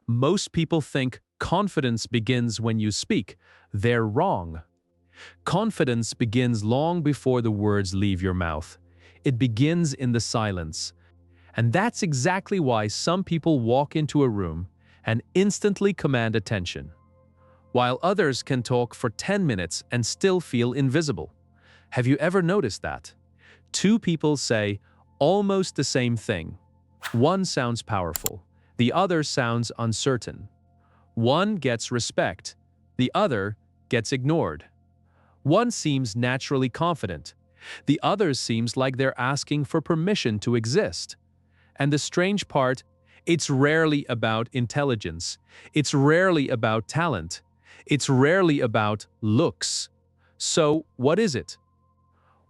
Most people think confidence begins when you speak. They're wrong. Confidence begins long before the words leave your mouth. It begins in the silence. And that's exactly why some people walk into a room and instantly command attention, while others can talk for 10 minutes and still feel invisible. Have you ever noticed that? Two people say almost the same thing. One sounds powerful, the other sounds uncertain. One gets respect, the other gets ignored. One seems naturally confident, the other seems like they're asking for permission to exist. And the strange part, it's rarely about intelligence. It's rarely about talent. It's rarely about looks. So, what is it?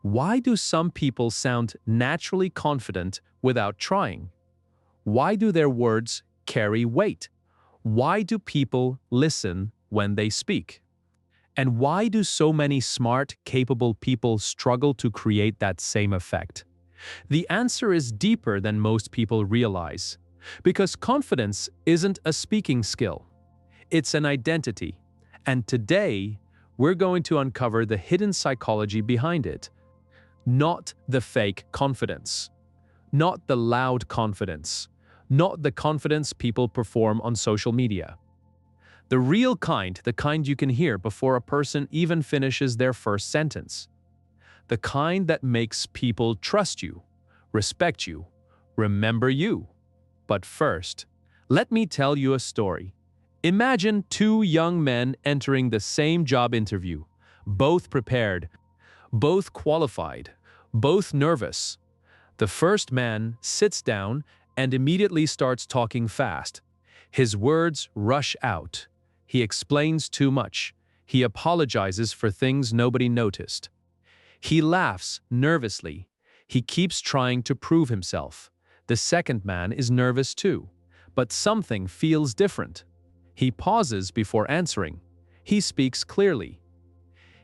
Why do some people sound naturally confident without trying? Why do their words carry weight? Why do people listen when they speak? And why do so many smart, capable people struggle to create that same effect? The answer is deeper than most people realize. Because confidence isn't a speaking skill. It's an identity. And today, we're going to uncover the hidden psychology behind it. Not the fake confidence. Not the loud confidence. Not the confidence people perform on social media. The real kind, the kind you can hear before a person even finishes their first sentence. The kind that makes people trust you, respect you, remember you. But first, let me tell you a story. Imagine two young men entering the same job interview, both prepared, both qualified, both nervous. The first man sits down and immediately starts talking fast. His words rush out. He explains too much. He apologizes for things nobody noticed. He laughs nervously. He keeps trying to prove himself. The second man is nervous too, but something feels different. He pauses before answering. He speaks clearly.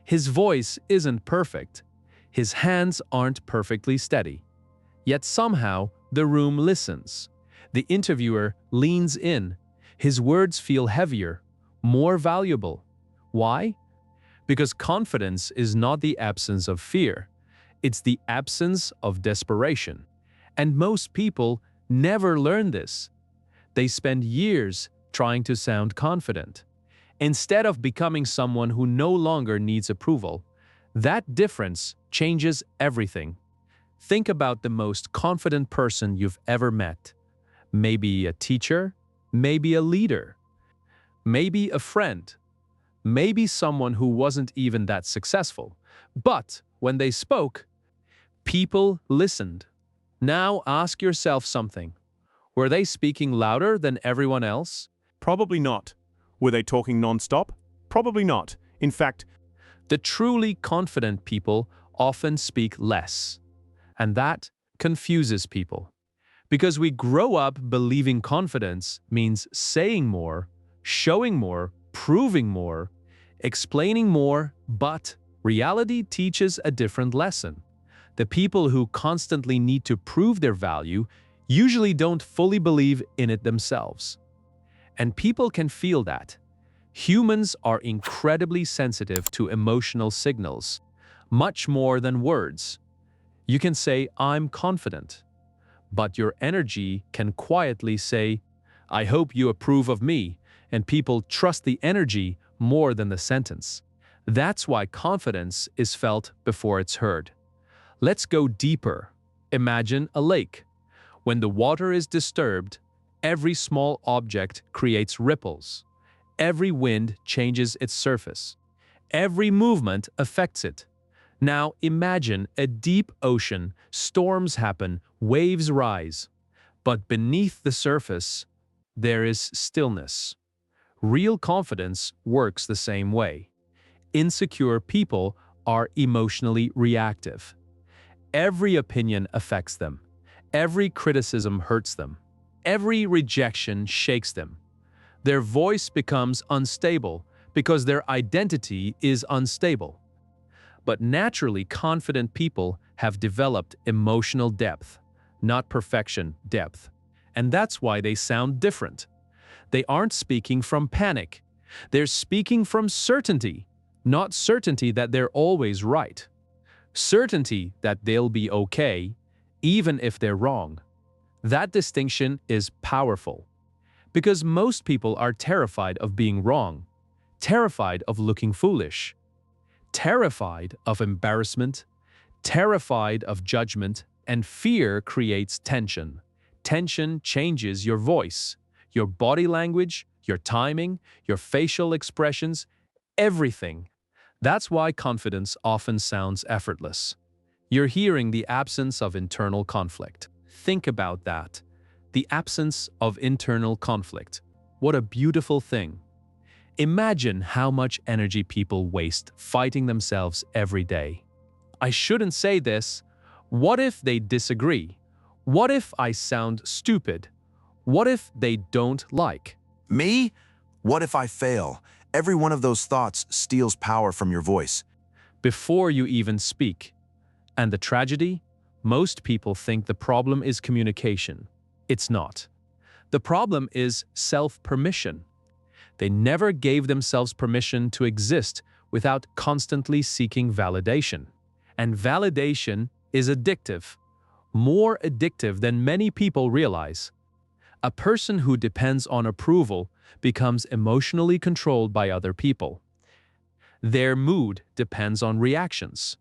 His voice isn't perfect. His hands aren't perfectly steady. Yet somehow, the room listens. The interviewer leans in. His words feel heavier, more valuable. Why? Because confidence is not the absence of fear. It's the absence of desperation. And most people never learn this. They spend years trying to sound confident. Instead of becoming someone who no longer needs approval, that difference changes everything. Think about the most confident person you've ever met. Maybe a teacher, maybe a leader, maybe a friend, maybe someone who wasn't even that successful. But when they spoke, people listened. Now ask yourself something. Were they speaking louder than everyone else? Probably not. Were they talking non-stop? Probably not. In fact, The truly confident people often speak less. And that confuses people. Because we grow up believing confidence means saying more, showing more, proving more, explaining more, but reality teaches a different lesson. The people who constantly need to prove their value usually don't fully believe in it themselves. And people can feel that. Humans are incredibly sensitive to emotional signals, much more than words. You can say, "I'm confident," but your energy can quietly say, "I hope you approve of me," and people trust the energy more than the sentence. That's why confidence is felt before it's heard. Let's go deeper. Imagine a lake. When the water is disturbed, every small object creates ripples. Every wind changes its surface. Every movement affects it. Now imagine a deep ocean, storms happen, waves rise. But beneath the surface, there is stillness. Real confidence works the same way. Insecure people are emotionally reactive. Every opinion affects them. Every criticism hurts them. Every rejection shakes them. Their voice becomes unstable because their identity is unstable. But naturally confident people have developed emotional depth, not perfection depth. And that's why they sound different. They aren't speaking from panic. They're speaking from certainty, not certainty that they're always right. Certainty that they'll be okay, even if they're wrong. That distinction is powerful, because most people are terrified of being wrong, terrified of looking foolish, terrified of embarrassment, terrified of judgment, and fear creates tension. Tension changes your voice, your body language, your timing, your facial expressions, everything. That's why confidence often sounds effortless. You're hearing the absence of internal conflict. Think about that. The absence of internal conflict. What a beautiful thing. Imagine how much energy people waste fighting themselves every day. I shouldn't say this. What if they disagree? What if I sound stupid? What if they don't like? Me? What if I fail? Every one of those thoughts steals power from your voice. Before you even speak. And the tragedy? Most people think the problem is communication. It's not. The problem is self-permission. They never gave themselves permission to exist without constantly seeking validation. And validation is addictive, more addictive than many people realize. A person who depends on approval becomes emotionally controlled by other people. Their mood depends on reactions.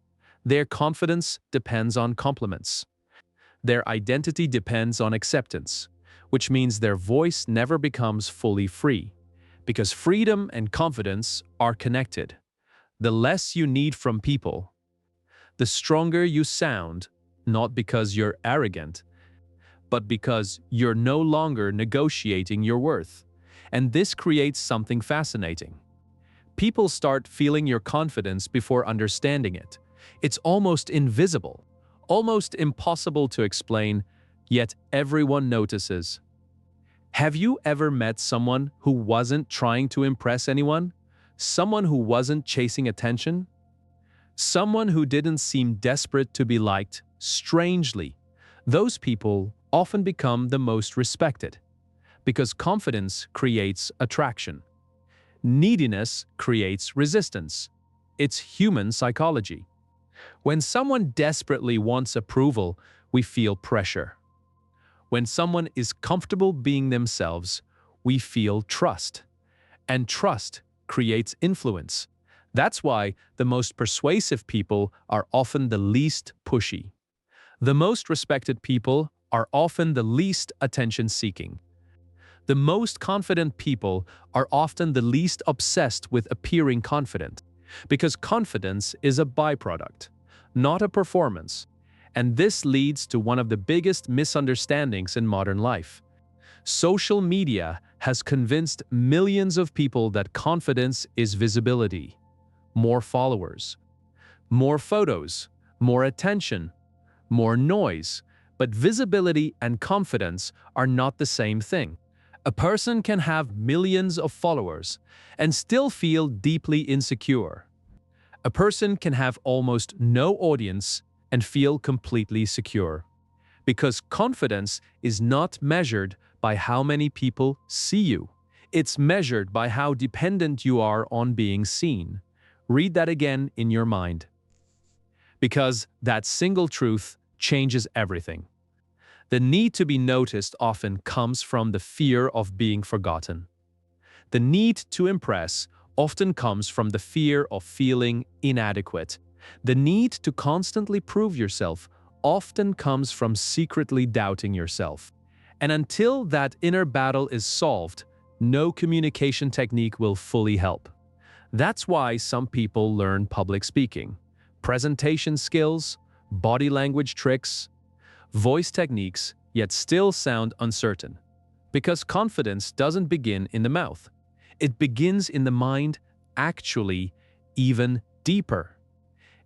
Their confidence depends on compliments. Their identity depends on acceptance, which means their voice never becomes fully free, because freedom and confidence are connected. The less you need from people, the stronger you sound, not because you're arrogant, but because you're no longer negotiating your worth. And this creates something fascinating. People start feeling your confidence before understanding it. It's almost invisible, almost impossible to explain, yet everyone notices. Have you ever met someone who wasn't trying to impress anyone? Someone who wasn't chasing attention? Someone who didn't seem desperate to be liked? Strangely, those people often become the most respected, because confidence creates attraction. Neediness creates resistance. It's human psychology. When someone desperately wants approval, we feel pressure. When someone is comfortable being themselves, we feel trust. And trust creates influence. That's why the most persuasive people are often the least pushy. The most respected people are often the least attention-seeking. The most confident people are often the least obsessed with appearing confident, because confidence is a byproduct, not a performance. And this leads to one of the biggest misunderstandings in modern life. Social media has convinced millions of people that confidence is visibility, more followers, more photos, more attention, more noise. But visibility and confidence are not the same thing. A person can have millions of followers and still feel deeply insecure. A person can have almost no audience and feel completely secure. Because confidence is not measured by how many people see you. It's measured by how dependent you are on being seen. Read that again in your mind. Because that single truth changes everything. The need to be noticed often comes from the fear of being forgotten. The need to impress often comes from the fear of feeling inadequate. The need to constantly prove yourself often comes from secretly doubting yourself. And until that inner battle is solved, no communication technique will fully help. That's why some people learn public speaking, presentation skills, body language tricks, voice techniques, yet still sound uncertain. Because confidence doesn't begin in the mouth. It begins in the mind, actually even deeper.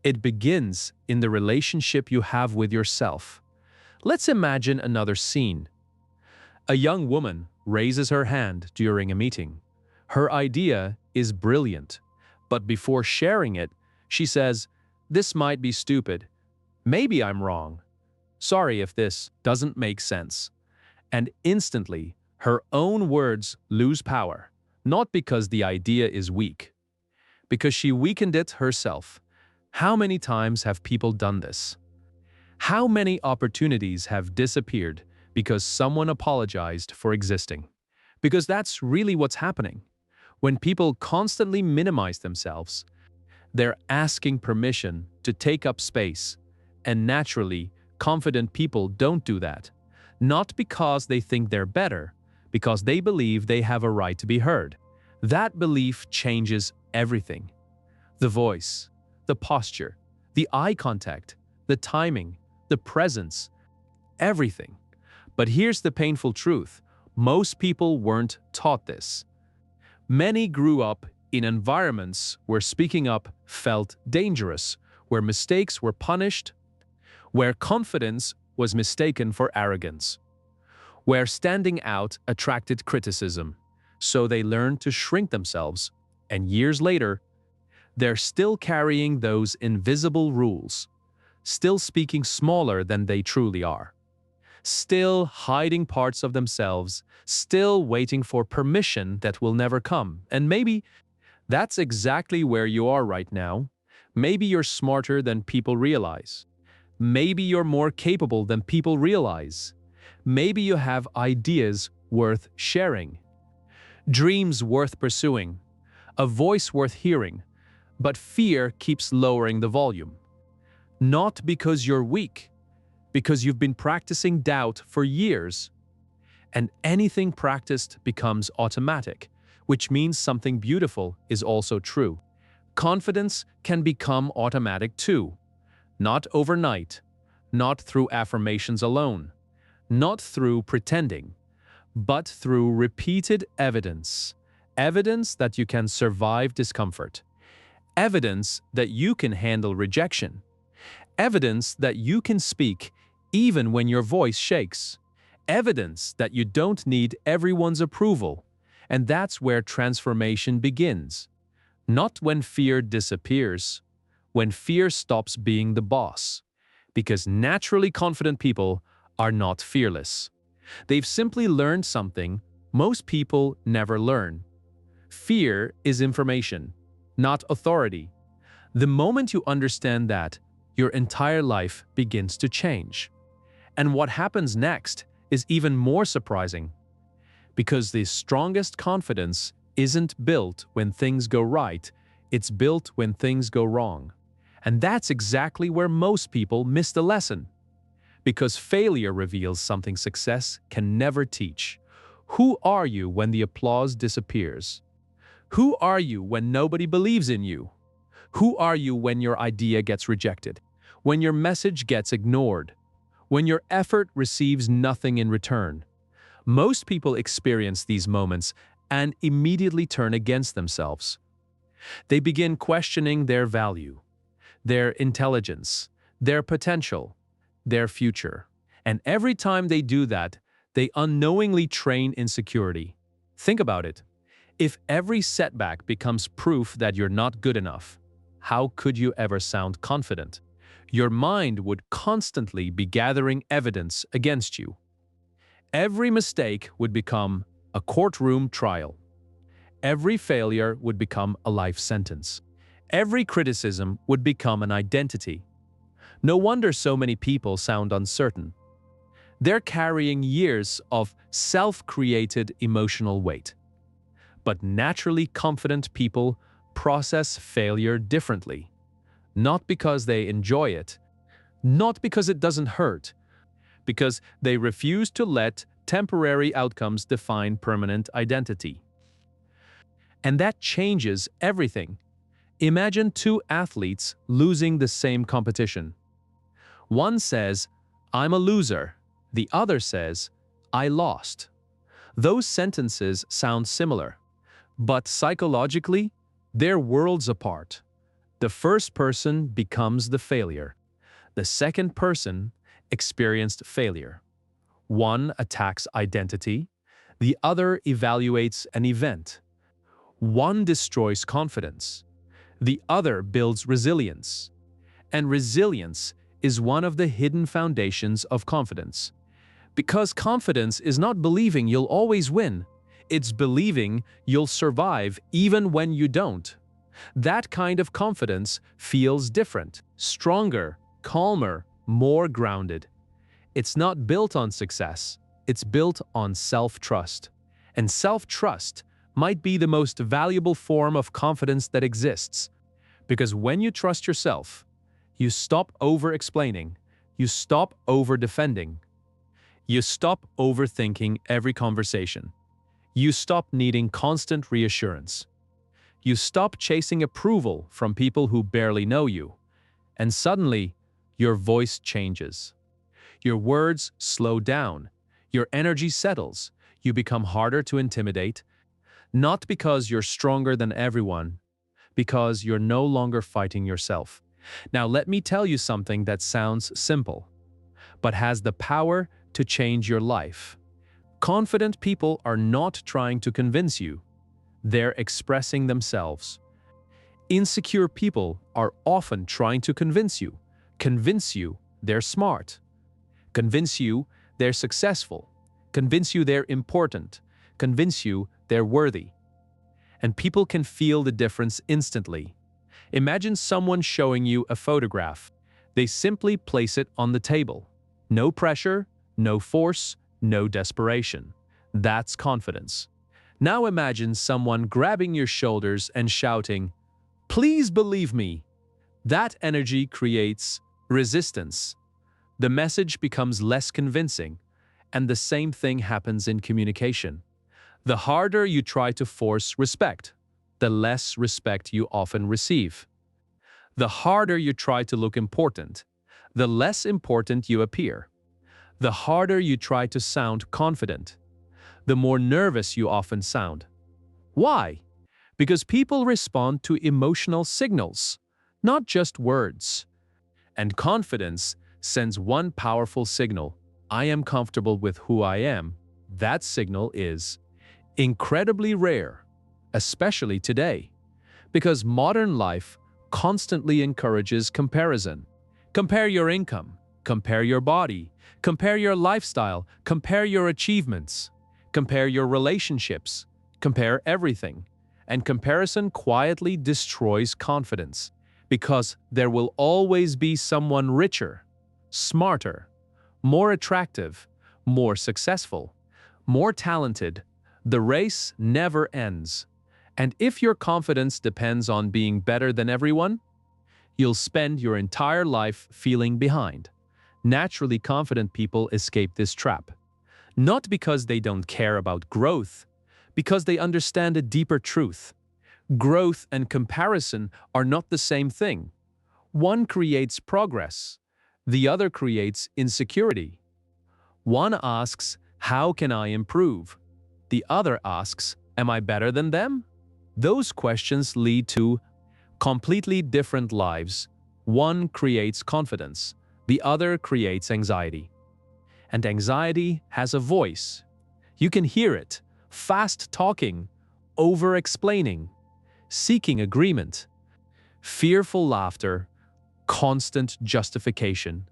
It begins in the relationship you have with yourself. Let's imagine another scene. A young woman raises her hand during a meeting. Her idea is brilliant, but before sharing it, she says, "This might be stupid. Maybe I'm wrong. Sorry if this doesn't make sense." And instantly, Her own words lose power, not because the idea is weak, because she weakened it herself. How many times have people done this? How many opportunities have disappeared because someone apologized for existing? Because that's really what's happening. When people constantly minimize themselves, they're asking permission to take up space. And naturally, confident people don't do that. Not because they think they're better, because they believe they have a right to be heard. That belief changes everything. The voice, the posture, the eye contact, the timing, the presence, everything. But here's the painful truth. Most people weren't taught this. Many grew up in environments where speaking up felt dangerous, where mistakes were punished, where confidence was mistaken for arrogance, where standing out attracted criticism. So they learned to shrink themselves, and years later, they're still carrying those invisible rules, still speaking smaller than they truly are, still hiding parts of themselves, still waiting for permission that will never come. And maybe that's exactly where you are right now. Maybe you're smarter than people realize. Maybe you're more capable than people realize. Maybe you have ideas worth sharing, dreams worth pursuing, a voice worth hearing, but fear keeps lowering the volume. Not because you're weak, because you've been practicing doubt for years. And anything practiced becomes automatic, which means something beautiful is also true. Confidence can become automatic too. Not overnight, not through affirmations alone, not through pretending, but through repeated evidence. Evidence that you can survive discomfort. Evidence that you can handle rejection. Evidence that you can speak even when your voice shakes. Evidence that you don't need everyone's approval. And that's where transformation begins. Not when fear disappears, when fear stops being the boss. Because naturally confident people are not fearless. They've simply learned something most people never learn. Fear is information, not authority. The moment you understand that, your entire life begins to change. And what happens next is even more surprising. Because the strongest confidence isn't built when things go right, it's built when things go wrong. And that's exactly where most people miss the lesson. Because failure reveals something success can never teach. Who are you when the applause disappears? Who are you when nobody believes in you? Who are you when your idea gets rejected? When your message gets ignored? When your effort receives nothing in return? Most people experience these moments and immediately turn against themselves. They begin questioning their value, their intelligence, their potential, their future. And every time they do that, they unknowingly train insecurity. Think about it. If every setback becomes proof that you're not good enough, how could you ever sound confident? Your mind would constantly be gathering evidence against you. Every mistake would become a courtroom trial. Every failure would become a life sentence. Every criticism would become an identity. No wonder so many people sound uncertain. They're carrying years of self-created emotional weight. But naturally confident people process failure differently. Not because they enjoy it, not because it doesn't hurt, because they refuse to let temporary outcomes define permanent identity. And that changes everything. Imagine two athletes losing the same competition. One says, "I'm a loser." The other says, "I lost." Those sentences sound similar, but psychologically, they're worlds apart. The first person becomes the failure. The second person experienced failure. One attacks identity, the other evaluates an event. One destroys confidence, the other builds resilience. And resilience is one of the hidden foundations of confidence. Because confidence is not believing you'll always win. It's believing you'll survive even when you don't. That kind of confidence feels different, stronger, calmer, more grounded. It's not built on success. It's built on self-trust. And self-trust might be the most valuable form of confidence that exists. Because when you trust yourself, you stop over-explaining, you stop over-defending, you stop overthinking every conversation, you stop needing constant reassurance, you stop chasing approval from people who barely know you, and suddenly, your voice changes. Your words slow down, your energy settles, you become harder to intimidate, not because you're stronger than everyone, because you're no longer fighting yourself. Now let me tell you something that sounds simple, but has the power to change your life. Confident people are not trying to convince you. They're expressing themselves. Insecure people are often trying to convince you they're smart, convince you they're successful, convince you they're important, convince you they're worthy. And people can feel the difference instantly. Imagine someone showing you a photograph. They simply place it on the table. No pressure, no force, no desperation. That's confidence. Now imagine someone grabbing your shoulders and shouting, "Please believe me." That energy creates resistance. The message becomes less convincing, and the same thing happens in communication. The harder you try to force respect, the less respect you often receive. The harder you try to look important, the less important you appear. The harder you try to sound confident, the more nervous you often sound. Why? Because people respond to emotional signals, not just words. And confidence sends one powerful signal: I am comfortable with who I am. That signal is incredibly rare, especially today, because modern life constantly encourages comparison. Compare your income, compare your body, compare your lifestyle, compare your achievements, compare your relationships, compare everything. And comparison quietly destroys confidence, because there will always be someone richer, smarter, more attractive, more successful, more talented. The race never ends. And if your confidence depends on being better than everyone, you'll spend your entire life feeling behind. Naturally confident people escape this trap. Not because they don't care about growth, because they understand a deeper truth. Growth and comparison are not the same thing. One creates progress, the other creates insecurity. One asks, "How can I improve?" The other asks, "Am I better than them?" Those questions lead to completely different lives. One creates confidence, the other creates anxiety. And anxiety has a voice. You can hear it, fast talking, over-explaining, seeking agreement, fearful laughter, constant justification,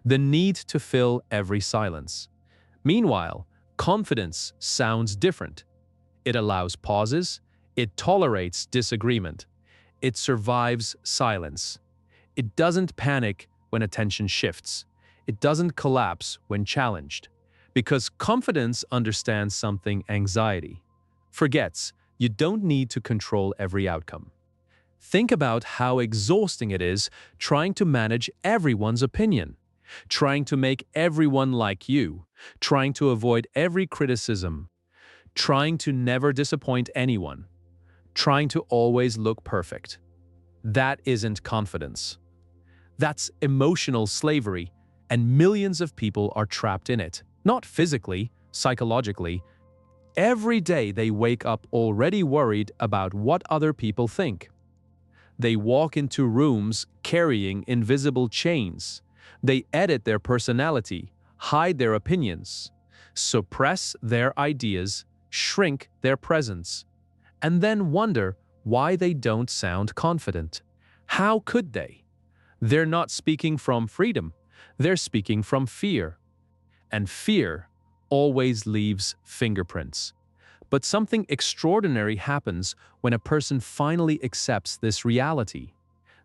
the need to fill every silence. Meanwhile, confidence sounds different. It allows pauses, it tolerates disagreement, it survives silence. It doesn't panic when attention shifts. It doesn't collapse when challenged. Because confidence understands something anxiety forgets. You don't need to control every outcome. Think about how exhausting it is trying to manage everyone's opinion, trying to make everyone like you, trying to avoid every criticism, trying to never disappoint anyone, trying to always look perfect. That isn't confidence. That's emotional slavery, and millions of people are trapped in it. Not physically, psychologically. Every day they wake up already worried about what other people think. They walk into rooms carrying invisible chains. They edit their personality, hide their opinions, suppress their ideas, shrink their presence, and then wonder why they don't sound confident. How could they? They're not speaking from freedom. They're speaking from fear. And fear always leaves fingerprints. But something extraordinary happens when a person finally accepts this reality.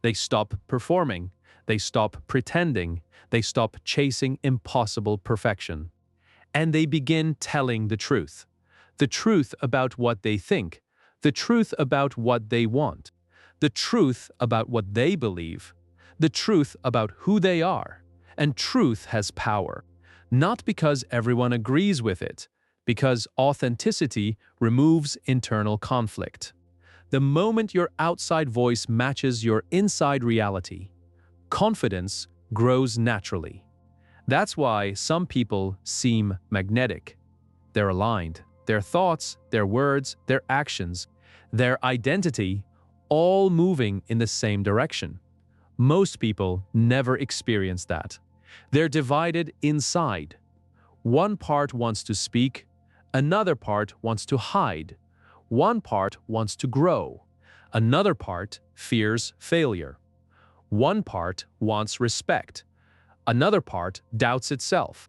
They stop performing, they stop pretending, they stop chasing impossible perfection. And they begin telling the truth. The truth about what they think, the truth about what they want, the truth about what they believe, the truth about who they are. And truth has power, not because everyone agrees with it, because authenticity removes internal conflict. The moment your outside voice matches your inside reality, confidence grows naturally. That's why some people seem magnetic. They're aligned. Their thoughts, their words, their actions, their identity, all moving in the same direction. Most people never experience that. They're divided inside. One part wants to speak, another part wants to hide. One part wants to grow. Another part fears failure. One part wants respect. Another part doubts itself.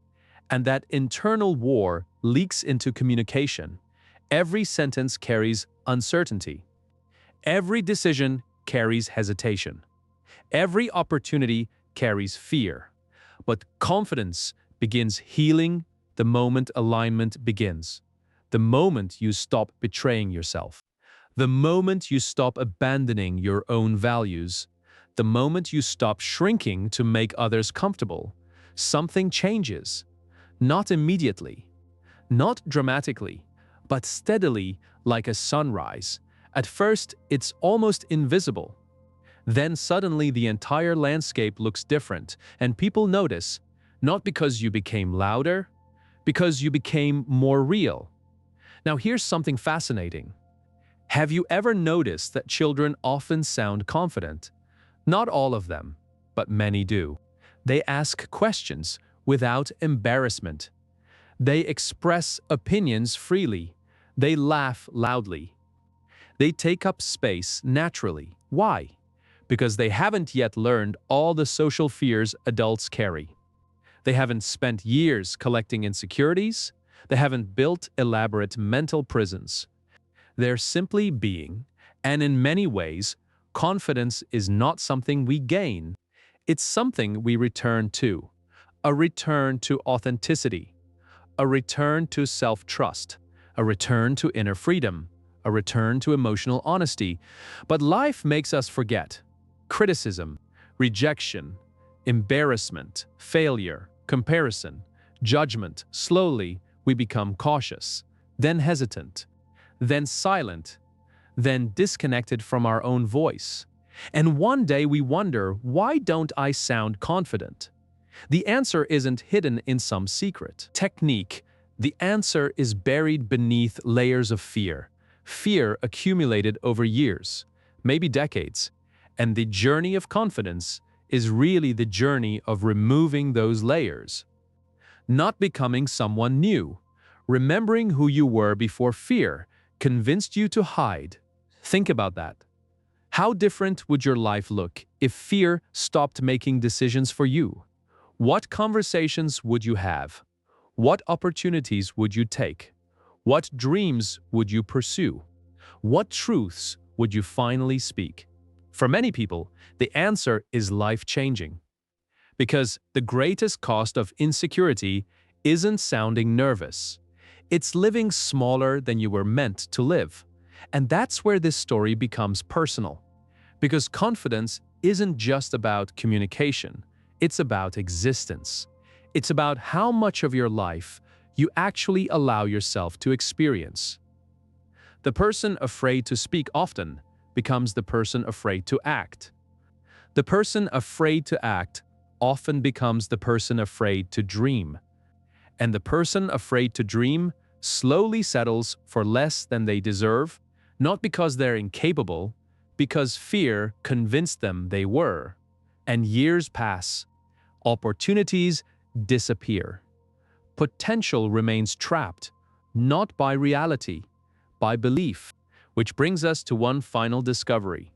And that internal war leaks into communication. Every sentence carries uncertainty. Every decision carries hesitation. Every opportunity carries fear. But confidence begins healing the moment alignment begins. The moment you stop betraying yourself. The moment you stop abandoning your own values. The moment you stop shrinking to make others comfortable. Something changes. Not immediately. Not dramatically. But steadily, like a sunrise. At first, it's almost invisible. Then suddenly the entire landscape looks different, and people notice, not because you became louder, because you became more real. Now here's something fascinating. Have you ever noticed that children often sound confident? Not all of them, but many do. They ask questions without embarrassment. They express opinions freely. They laugh loudly. They take up space naturally. Why? Because they haven't yet learned all the social fears adults carry. They haven't spent years collecting insecurities. They haven't built elaborate mental prisons. They're simply being, and in many ways, confidence is not something we gain. It's something we return to. A return to authenticity. A return to self-trust. A return to inner freedom. A return to emotional honesty. But life makes us forget. Criticism, rejection, embarrassment, failure, comparison, judgment. Slowly, we become cautious, then hesitant, then silent, then disconnected from our own voice. And one day we wonder, why don't I sound confident? The answer isn't hidden in some secret technique. The answer is buried beneath layers of fear. Fear accumulated over years, maybe decades. And the journey of confidence is really the journey of removing those layers. Not becoming someone new. Remembering who you were before fear convinced you to hide. Think about that. How different would your life look if fear stopped making decisions for you? What conversations would you have? What opportunities would you take? What dreams would you pursue? What truths would you finally speak? For many people, the answer is life-changing. Because the greatest cost of insecurity isn't sounding nervous. It's living smaller than you were meant to live. And that's where this story becomes personal. Because confidence isn't just about communication. It's about existence. It's about how much of your life you actually allow yourself to experience. The person afraid to speak often becomes the person afraid to act. The person afraid to act often becomes the person afraid to dream. And the person afraid to dream slowly settles for less than they deserve, not because they're incapable, because fear convinced them they were. And years pass. Opportunities disappear. Potential remains trapped, not by reality, by belief. Which brings us to one final discovery.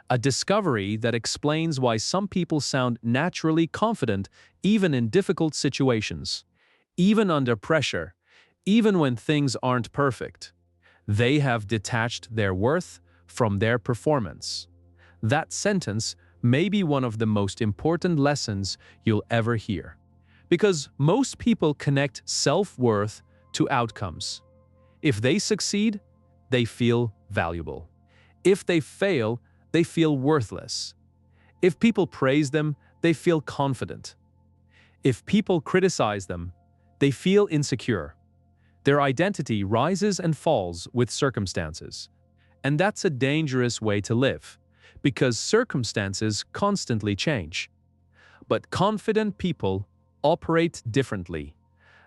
A discovery that explains why some people sound naturally confident even in difficult situations. Even under pressure, even when things aren't perfect. They have detached their worth from their performance. That sentence may be one of the most important lessons you'll ever hear. Because most people connect self-worth to outcomes. If they succeed, they feel valuable. If they fail, they feel worthless. If people praise them, they feel confident. If people criticize them, they feel insecure. Their identity rises and falls with circumstances. And that's a dangerous way to live, because circumstances constantly change. But confident people operate differently.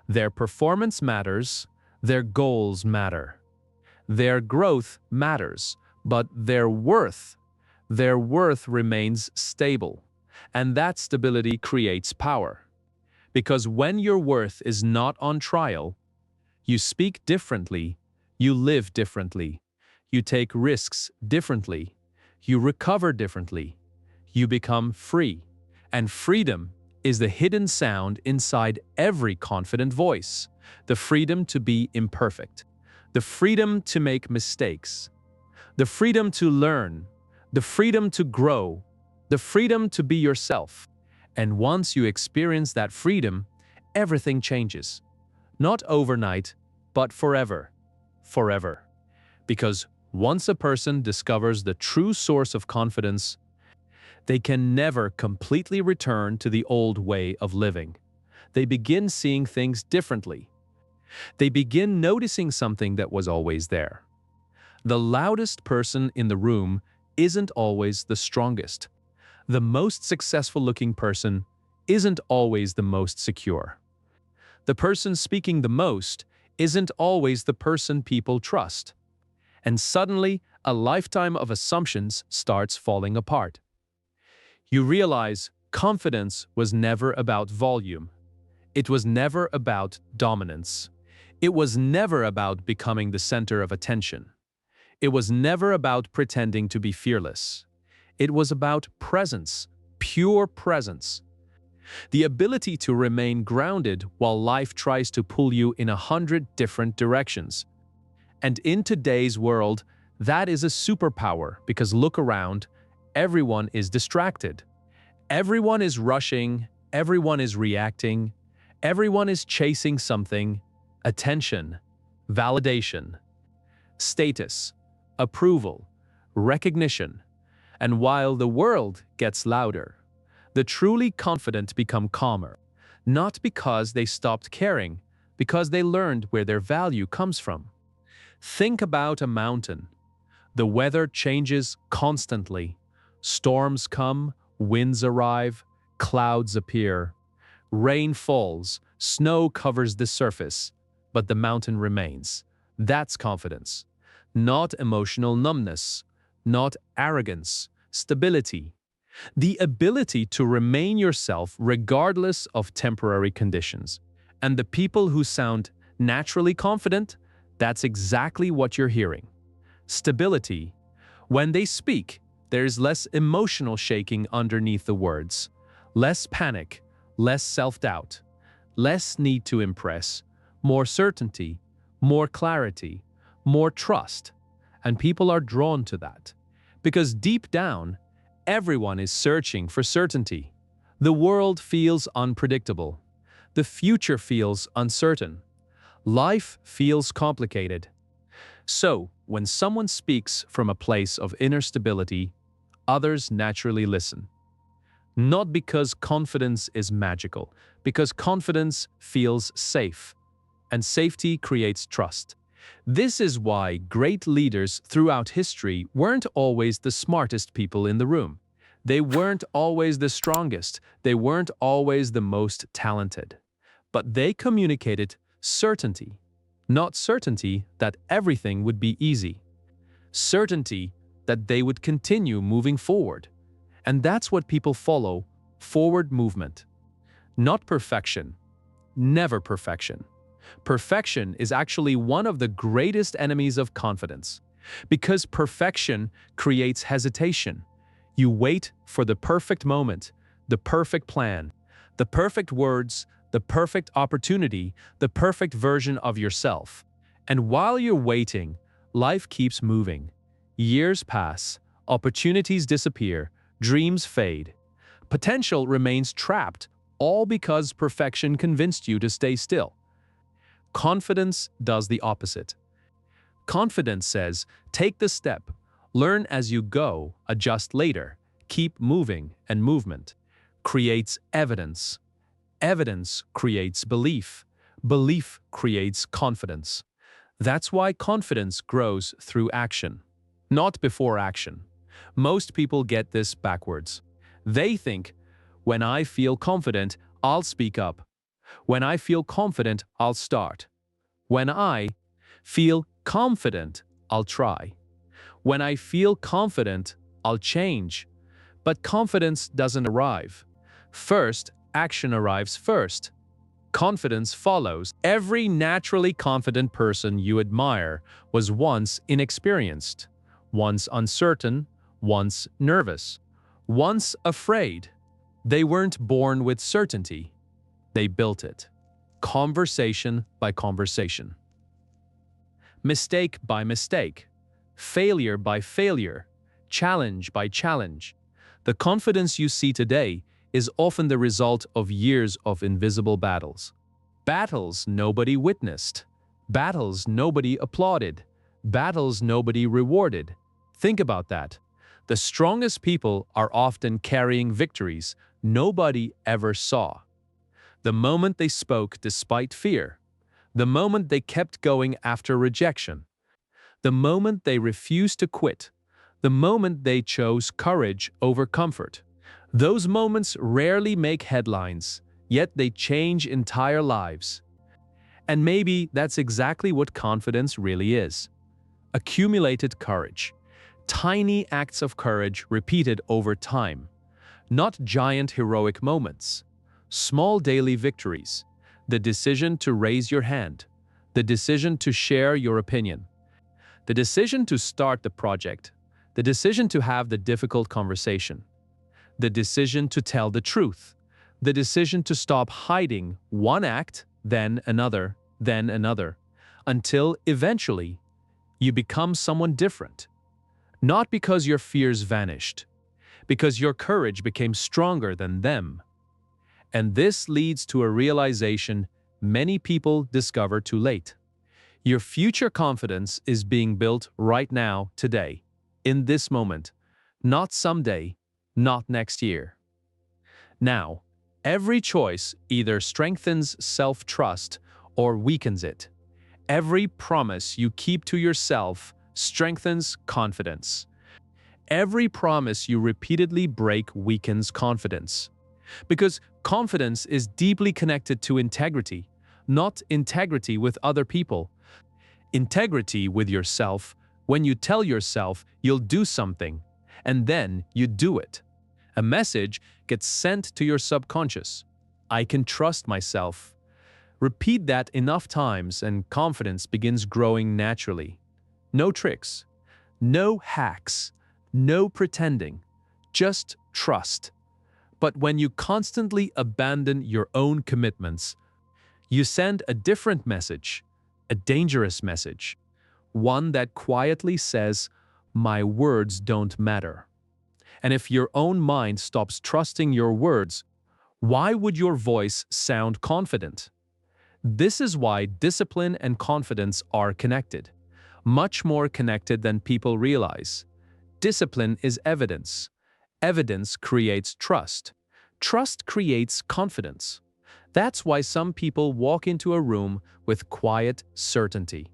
Their performance matters, their goals matter. Their growth matters, but their worth remains stable. And that stability creates power. Because when your worth is not on trial, you speak differently, you live differently, you take risks differently, you recover differently, you become free. And freedom is the hidden sound inside every confident voice. The freedom to be imperfect, the freedom to make mistakes, the freedom to learn, the freedom to grow, the freedom to be yourself. And once you experience that freedom, everything changes. Not overnight, but forever. Forever. Because once a person discovers the true source of confidence, they can never completely return to the old way of living. They begin seeing things differently. They begin noticing something that was always there. The loudest person in the room isn't always the strongest. The most successful-looking person isn't always the most secure. The person speaking the most isn't always the person people trust. And suddenly, a lifetime of assumptions starts falling apart. You realize confidence was never about volume. It was never about dominance. It was never about becoming the center of attention. It was never about pretending to be fearless. It was about presence, pure presence. The ability to remain grounded while life tries to pull you in 100 different directions. And in today's world, that is a superpower, because look around, everyone is distracted. Everyone is rushing, everyone is reacting, everyone is chasing something: attention, validation, status, approval, recognition. And while the world gets louder, the truly confident become calmer, not because they stopped caring, because they learned where their value comes from. Think about a mountain. The weather changes constantly. Storms come, winds arrive, clouds appear. Rain falls, snow covers the surface, but the mountain remains. That's confidence. Not emotional numbness, not arrogance, stability. The ability to remain yourself regardless of temporary conditions. And the people who sound naturally confident, that's exactly what you're hearing. Stability. When they speak, there's less emotional shaking underneath the words, less panic, less self-doubt, less need to impress, more certainty, more clarity, more trust. And people are drawn to that. Because deep down, everyone is searching for certainty. The world feels unpredictable. The future feels uncertain. Life feels complicated. So, when someone speaks from a place of inner stability, others naturally listen. Not because confidence is magical, because confidence feels safe, and safety creates trust. This is why great leaders throughout history weren't always the smartest people in the room. They weren't always the strongest. They weren't always the most talented. But they communicated certainty. Not certainty that everything would be easy. Certainty that they would continue moving forward. And that's what people follow: forward movement. Not perfection. Never perfection. Perfection is actually one of the greatest enemies of confidence. Because perfection creates hesitation. You wait for the perfect moment, the perfect plan, the perfect words, the perfect opportunity, the perfect version of yourself. And while you're waiting, life keeps moving. Years pass, opportunities disappear, dreams fade. Potential remains trapped, all because perfection convinced you to stay still. Confidence does the opposite. Confidence says, take the step, learn as you go, adjust later, keep moving, and movement creates evidence. Evidence creates belief. Belief creates confidence. That's why confidence grows through action, not before action. Most people get this backwards. They think, when I feel confident, I'll speak up. When I feel confident, I'll start. When I feel confident, I'll try. When I feel confident, I'll change. But confidence doesn't arrive. First, action arrives first. Confidence follows. Every naturally confident person you admire was once inexperienced, once uncertain, once nervous, once afraid. They weren't born with certainty. They built it. Conversation by conversation. Mistake by mistake. Failure by failure. Challenge by challenge. The confidence you see today is often the result of years of invisible battles. Battles nobody witnessed. Battles nobody applauded. Battles nobody rewarded. Think about that. The strongest people are often carrying victories nobody ever saw. The moment they spoke despite fear. The moment they kept going after rejection. The moment they refused to quit. The moment they chose courage over comfort. Those moments rarely make headlines, yet they change entire lives. And maybe that's exactly what confidence really is. Accumulated courage. Tiny acts of courage repeated over time. Not giant heroic moments. Small daily victories. The decision to raise your hand. The decision to share your opinion. The decision to start the project. The decision to have the difficult conversation. The decision to tell the truth. The decision to stop hiding one act, then another, until eventually you become someone different. Not because your fears vanished, because your courage became stronger than them. And this leads to a realization many people discover too late. Your future confidence is being built right now, today, in this moment, not someday, not next year. Now, every choice either strengthens self-trust or weakens it. Every promise you keep to yourself strengthens confidence. Every promise you repeatedly break weakens confidence. Because confidence is deeply connected to integrity, not integrity with other people. Integrity with yourself when you tell yourself you'll do something, and then you do it. A message gets sent to your subconscious. I can trust myself. Repeat that enough times and confidence begins growing naturally. No tricks, no hacks, no pretending, just trust. But when you constantly abandon your own commitments, you send a different message, a dangerous message, one that quietly says, my words don't matter. And if your own mind stops trusting your words, why would your voice sound confident? This is why discipline and confidence are connected, much more connected than people realize. Discipline is evidence. Evidence creates trust. Trust creates confidence. That's why some people walk into a room with quiet certainty.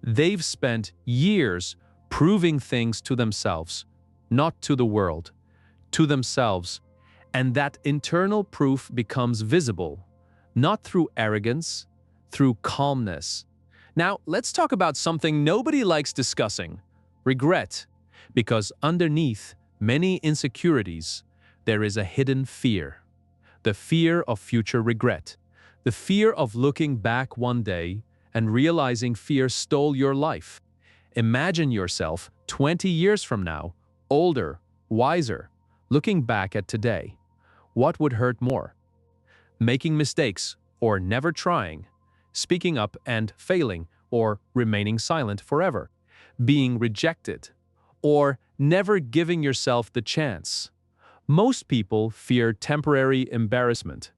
They've spent years proving things to themselves, not to the world, to themselves, and that internal proof becomes visible, not through arrogance, through calmness. Now, let's talk about something nobody likes discussing: regret. Because underneath many insecurities, there is a hidden fear. The fear of future regret. The fear of looking back one day and realizing fear stole your life. Imagine yourself 20 years from now, older, wiser, looking back at today. What would hurt more? Making mistakes or never trying, speaking up and failing, or remaining silent forever, being rejected, or never giving yourself the chance. Most people fear temporary embarrassment,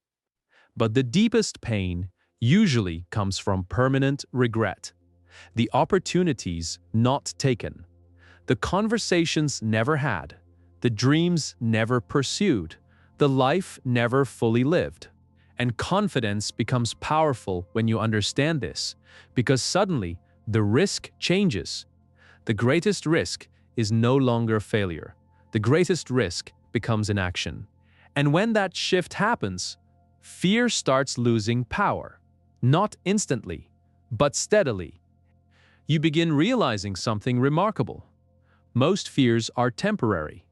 but the deepest pain usually comes from permanent regret. The opportunities not taken, the conversations never had, the dreams never pursued, the life never fully lived. And confidence becomes powerful when you understand this, because suddenly the risk changes. The greatest risk is no longer failure. The greatest risk becomes inaction. And when that shift happens, fear starts losing power. Not instantly, but steadily. You begin realizing something remarkable. Most fears are temporary.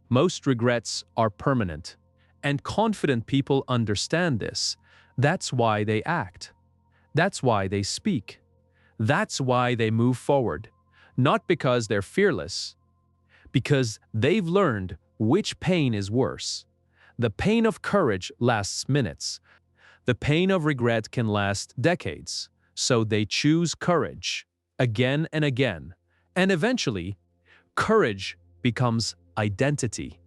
Most regrets are permanent. And confident people understand this. That's why they act. That's why they speak. That's why they move forward. Not because they're fearless, because they've learned which pain is worse. The pain of courage lasts minutes. The pain of regret can last decades. So they choose courage again and again. And eventually, courage becomes identity.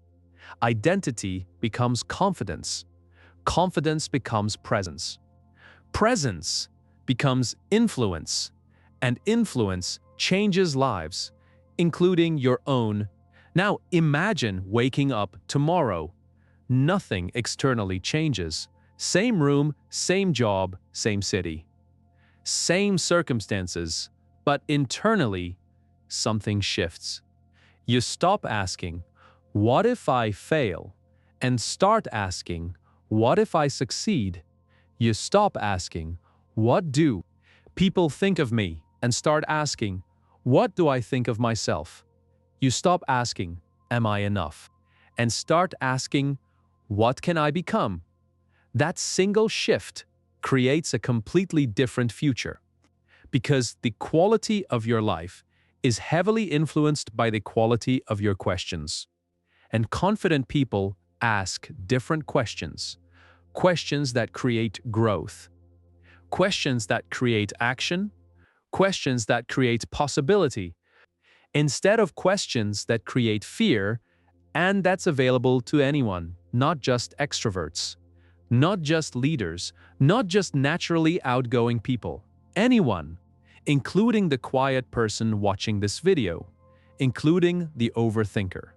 Identity becomes confidence. Confidence becomes presence. Presence becomes influence. And influence changes lives, including your own. Now imagine waking up tomorrow. Nothing externally changes. Same room, same job, same city. Same circumstances, but internally, something shifts. You stop asking, "What if I fail?" and start asking, "What if I succeed?" You stop asking, "What do people think of me?" and start asking, "What do I think of myself?" You stop asking, "Am I enough?" and start asking, "What can I become?" That single shift creates a completely different future, because the quality of your life is heavily influenced by the quality of your questions. And confident people ask different questions. Questions that create growth. Questions that create action. Questions that create possibility. Instead of questions that create fear, and that's available to anyone, not just extroverts, not just leaders, not just naturally outgoing people. Anyone, including the quiet person watching this video, including the overthinker,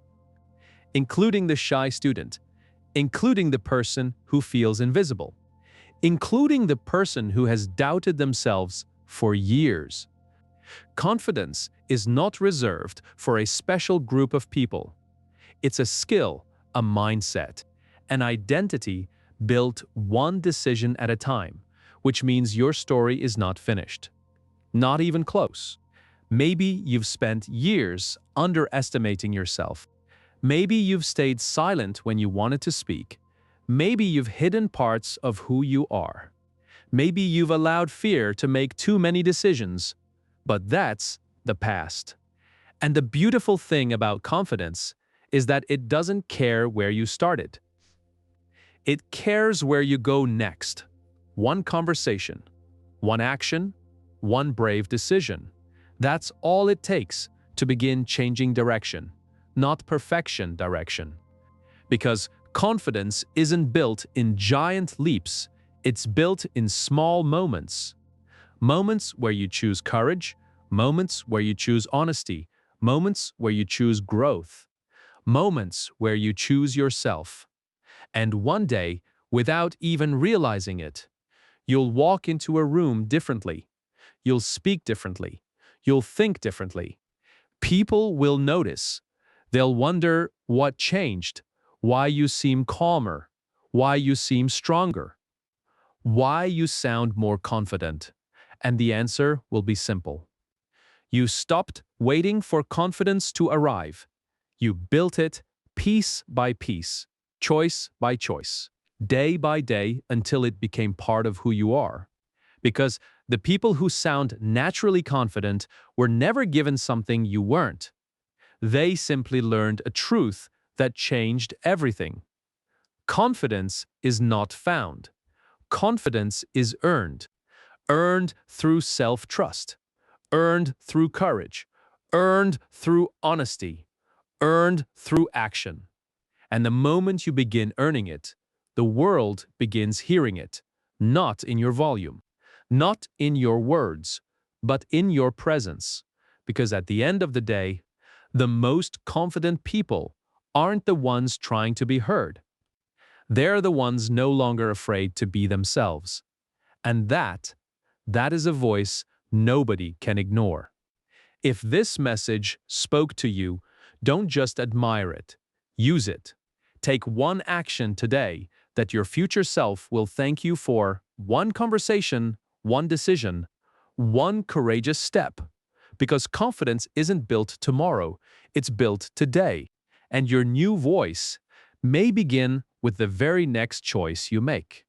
including the shy student, including the person who feels invisible, including the person who has doubted themselves for years. Confidence is not reserved for a special group of people. It's a skill, a mindset, an identity built one decision at a time, which means your story is not finished. Not even close. Maybe you've spent years underestimating yourself. Maybe you've stayed silent when you wanted to speak. Maybe you've hidden parts of who you are. Maybe you've allowed fear to make too many decisions. But that's the past. And the beautiful thing about confidence is that it doesn't care where you started. It cares where you go next. One conversation, one action, one brave decision. That's all it takes to begin changing direction, not perfection direction. Because confidence isn't built in giant leaps, it's built in small moments. Moments where you choose courage, moments where you choose honesty, moments where you choose growth, moments where you choose yourself. And one day, without even realizing it, you'll walk into a room differently. You'll speak differently. You'll think differently. People will notice. They'll wonder what changed, why you seem calmer, why you seem stronger, why you sound more confident. And the answer will be simple. You stopped waiting for confidence to arrive. You built it piece by piece, choice by choice, day by day until it became part of who you are. Because the people who sound naturally confident were never given something you weren't. They simply learned a truth that changed everything. Confidence is not found. Confidence is earned through self-trust, earned through courage, earned through honesty, earned through action. And the moment you begin earning it, the world begins hearing it, not in your volume, not in your words, but in your presence. Because at the end of the day, the most confident people aren't the ones trying to be heard. They're the ones no longer afraid to be themselves. And that is a voice nobody can ignore. If this message spoke to you, don't just admire it. Use it. Take one action today that your future self will thank you for, one conversation, one decision, one courageous step. Because confidence isn't built tomorrow, it's built today. And your new voice may begin with the very next choice you make.